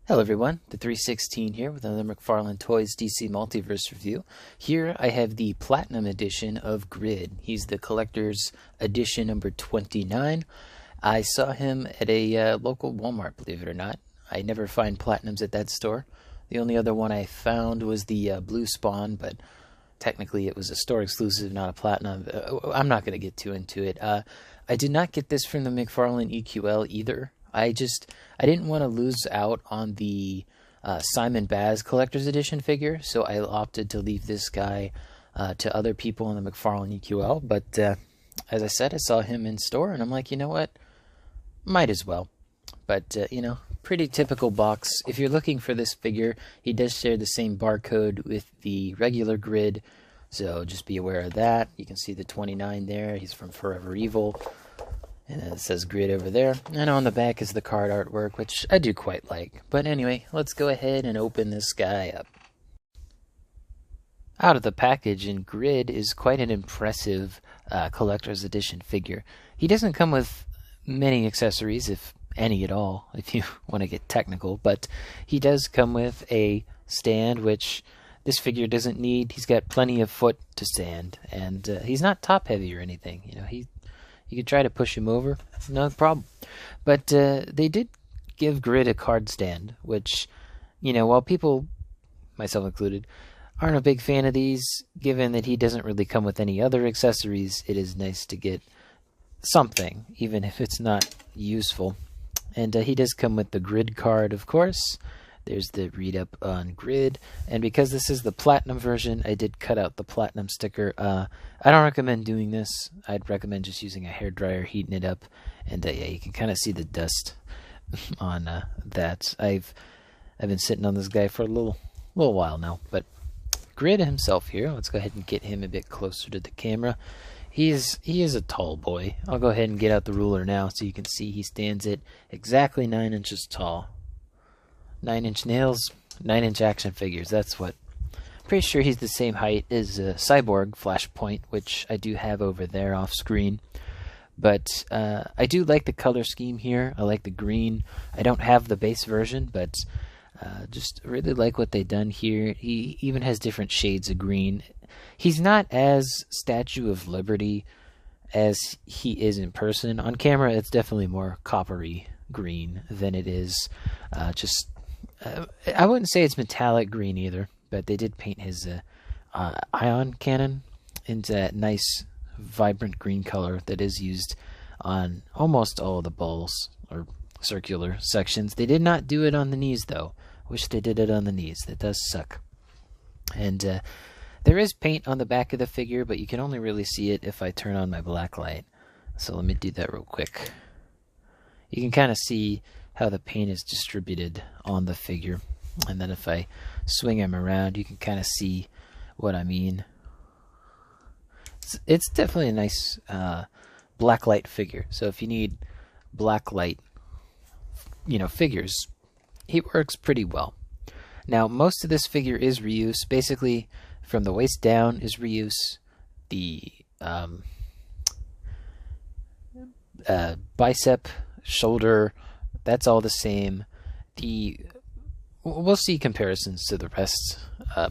Hello everyone, the 316 here with another Mcfarlane Toys DC Multiverse review. Here I have the Platinum Edition of Grid. He's the Collector's Edition number 29. I saw him at a local Walmart, believe it or not. I never find Platinums at that store. The only other one I found was the Blue Spawn, but technically it was a store exclusive, not a Platinum. I'm not going to get too into it. I did not get this from the Mcfarlane EQL either. I didn't want to lose out on the Simon Baz Collector's Edition figure, so I opted to leave this guy to other people in the Mcfarlane EQL. But as I said, I saw him in store, and I'm like, you know what? Might as well. But, pretty typical box. If you're looking for this figure, he does share the same barcode with the regular Grid, so just be aware of that. You can see the 29 there. He's from Forever Evil. And then it says Grid over there. And on the back is the card artwork, which I do quite like. But anyway, let's go ahead and open this guy up. Out of the package in Grid is quite an impressive collector's edition figure. He doesn't come with many accessories, if any at all, if you want to get technical. But he does come with a stand, which this figure doesn't need. He's got plenty of foot to stand. And he's not top heavy or anything. You could try to push him over, no problem. But they did give Grid a card stand, which, while people, myself included, aren't a big fan of these, given that he doesn't really come with any other accessories, it is nice to get something, even if it's not useful. And he does come with the Grid card, of course. There's the read-up on Grid, and because this is the Platinum version, I did cut out the Platinum sticker. I don't recommend doing this. I'd recommend just using a hairdryer, heating it up, and yeah, you can kind of see the dust on that. I've been sitting on this guy for a little while now, but Grid himself here. Let's go ahead and get him a bit closer to the camera. He is a tall boy. I'll go ahead and get out the ruler now so you can see he stands at exactly 9 inches tall. 9-inch nails, 9-inch action figures. That's what. Pretty sure he's the same height as Cyborg Flashpoint, which I do have over there off screen. But I do like the color scheme here. I like the green. I don't have the base version, but just really like what they've done here. He even has different shades of green. He's not as Statue of Liberty as he is in person. On camera, it's definitely more coppery green than it is just. I wouldn't say it's metallic green either, but they did paint his ion cannon into that nice, vibrant green color that is used on almost all of the balls or circular sections. They did not do it on the knees, though. Wish they did it on the knees. That does suck. And there is paint on the back of the figure, but you can only really see it if I turn on my black light. So let me do that real quick. You can kind of see how the paint is distributed on the figure, and then if I swing him around, you can kind of see what I mean. It's definitely a nice black light figure. So if you need black light, figures, he works pretty well. Now, most of this figure is reuse. Basically, from the waist down is reuse. The bicep, shoulder, that's all the same. We'll see comparisons to the rest,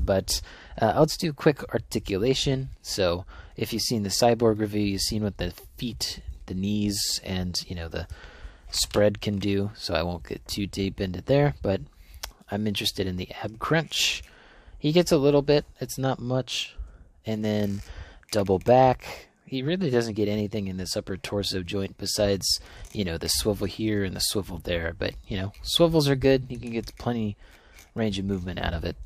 but let's do quick articulation. So if you've seen the Cyborg review, you've seen what the feet, the knees, and the spread can do. So I won't get too deep into there, but I'm interested in the ab crunch. He gets a little bit, it's not much, and then double back. He really doesn't get anything in this upper torso joint besides, the swivel here and the swivel there. But, swivels are good. You can get plenty range of movement out of it.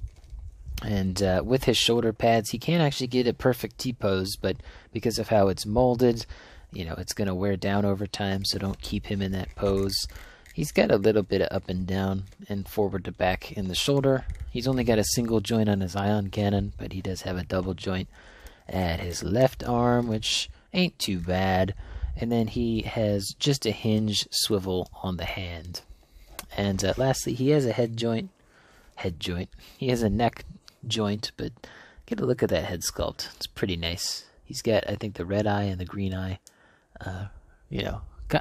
And with his shoulder pads, he can't actually get a perfect T-pose, but because of how it's molded, it's going to wear down over time, so don't keep him in that pose. He's got a little bit of up and down and forward to back in the shoulder. He's only got a single joint on his ion cannon, but he does have a double joint at his left arm, which ain't too bad. And then he has just a hinge swivel on the hand. And lastly, he has a head joint. He has a neck joint, but get a look at that head sculpt. It's pretty nice. He's got, I think, the red eye and the green eye.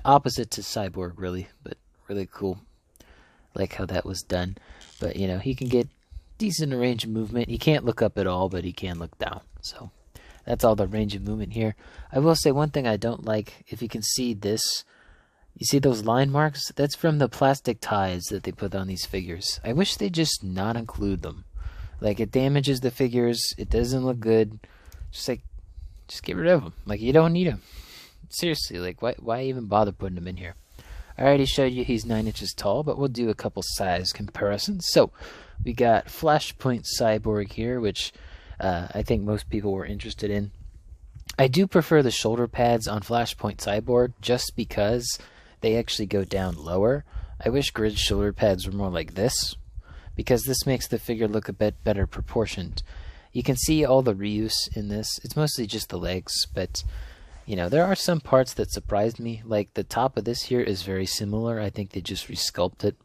Opposite to Cyborg, really, but really cool. like how that was done. But, you know, he can get decent range of movement. He can't look up at all, but he can look down. So that's all the range of movement here. I will say one thing I don't like, if you can see this, you see those line marks? That's from the plastic ties that they put on these figures. I wish they just not include them. Like, it damages the figures. It doesn't look good. Just get rid of them. Like, you don't need them. Seriously, like, why even bother putting them in here? I already showed you he's 9 inches tall, but we'll do a couple size comparisons. So, we got Flashpoint Cyborg here, which I think most people were interested in. I do prefer the shoulder pads on Flashpoint Cyborg just because they actually go down lower. I wish Grid's shoulder pads were more like this, because this makes the figure look a bit better proportioned. You can see all the reuse in this. It's mostly just the legs, but you know, there are some parts that surprised me. Like the top of this here is very similar. I think they just resculpted it.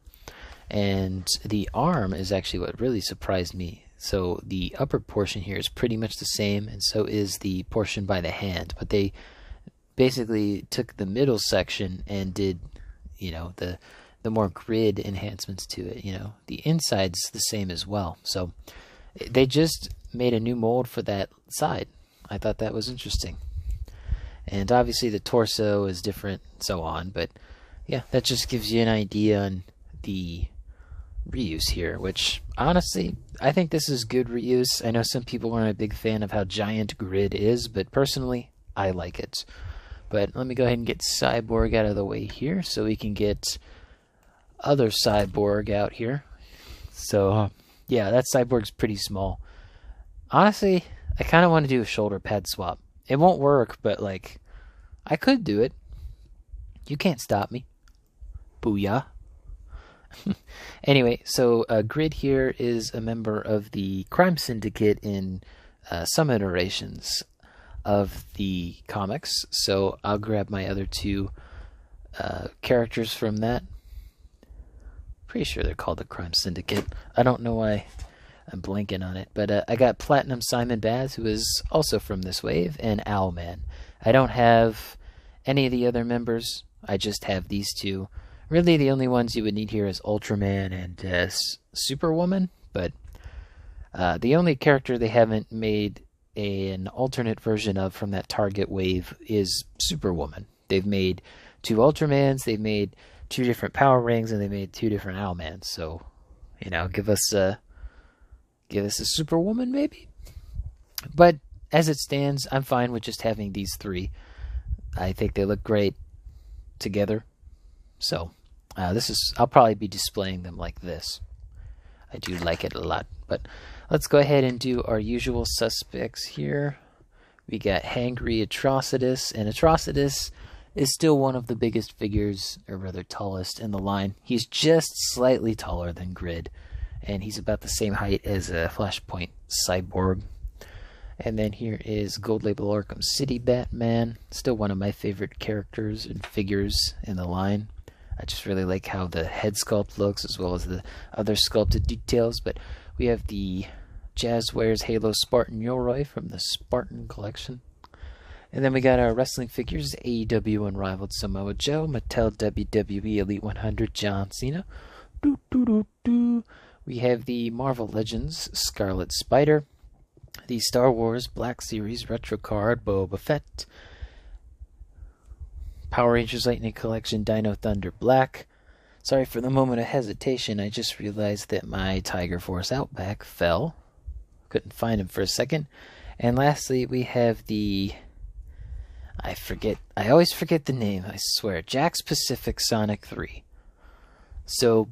And the arm is actually what really surprised me. So the upper portion here is pretty much the same, and so is the portion by the hand. But they basically took the middle section and did, you know, the more grid enhancements to it. You know, the inside's the same as well. So they just made a new mold for that side. I thought that was interesting. And obviously the torso is different, and so on. But yeah, that just gives you an idea on the reuse here, which honestly, I think this is good reuse. I know some people aren't a big fan of how giant Grid is, but personally, I like it. But let me go ahead and get Cyborg out of the way here so we can get other Cyborg out here. So yeah, that Cyborg's pretty small. Honestly, I kind of want to do a shoulder pad swap. It won't work, but like, I could do it. You can't stop me. Booyah. Anyway, so Grid here is a member of the crime syndicate in some iterations of the comics. So I'll grab my other two characters from that. Pretty sure they're called the crime syndicate. I don't know why I'm blanking on it, but I got Platinum Simon Baz, who is also from this wave, and Owlman. I don't have any of the other members. I just have these two. Really, the only ones you would need here is Ultraman and Superwoman, but the only character they haven't made an alternate version of from that Target wave is Superwoman. They've made 2 Ultramans, they've made 2 different Power Rings, and they made 2 different Owlmans. So, you know, give us a Superwoman, maybe? But as it stands, I'm fine with just having these 3. I think they look great together. So, I'll probably be displaying them like this. I do like it a lot. But let's go ahead and do our usual suspects here. We got Hangry Atrocitus, and Atrocitus is still one of the biggest figures, or rather tallest, in the line. He's just slightly taller than Grid, and he's about the same height as a Flashpoint Cyborg. And then here is Gold Label Arkham City Batman, still one of my favorite characters and figures in the line. I just really like how the head sculpt looks, as well as the other sculpted details. But we have the Jazzwares Halo Spartan Yoroi from the Spartan collection. And then we got our wrestling figures, AEW Unrivaled Samoa Joe, Mattel WWE Elite 100 John Cena. We have the Marvel Legends Scarlet Spider, the Star Wars Black Series Retro Card Boba Fett, Power Rangers Lightning Collection Dino Thunder Black. Sorry for the moment of hesitation, I just realized that my Tiger Force Outback fell. Couldn't find him for a second. And lastly, we have the... I always forget the name, I swear. Jakks Pacific Sonic 3. So,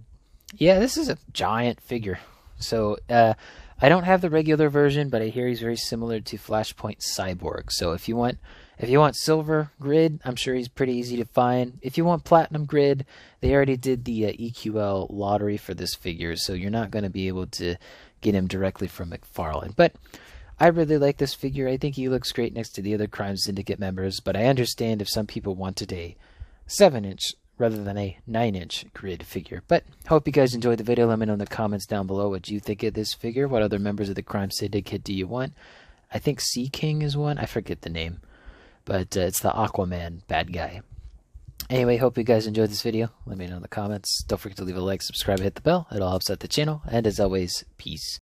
yeah, this is a giant figure. So, I don't have the regular version, but I hear he's very similar to Flashpoint Cyborg. So if you want silver Grid, I'm sure he's pretty easy to find. If you want platinum Grid, they already did the EQL lottery for this figure, so you're not going to be able to get him directly from Mcfarlane. But I really like this figure. I think he looks great next to the other Crime Syndicate members, but I understand if some people wanted a 7-inch rather than a 9-inch Grid figure. But hope you guys enjoyed the video. Let me know in the comments down below what you think of this figure. What other members of the Crime Syndicate do you want? I think Sea King is one. I forget the name. But it's the Aquaman bad guy. Anyway, hope you guys enjoyed this video. Let me know in the comments. Don't forget to leave a like, subscribe, hit the bell. It all helps out the channel. And as always, peace.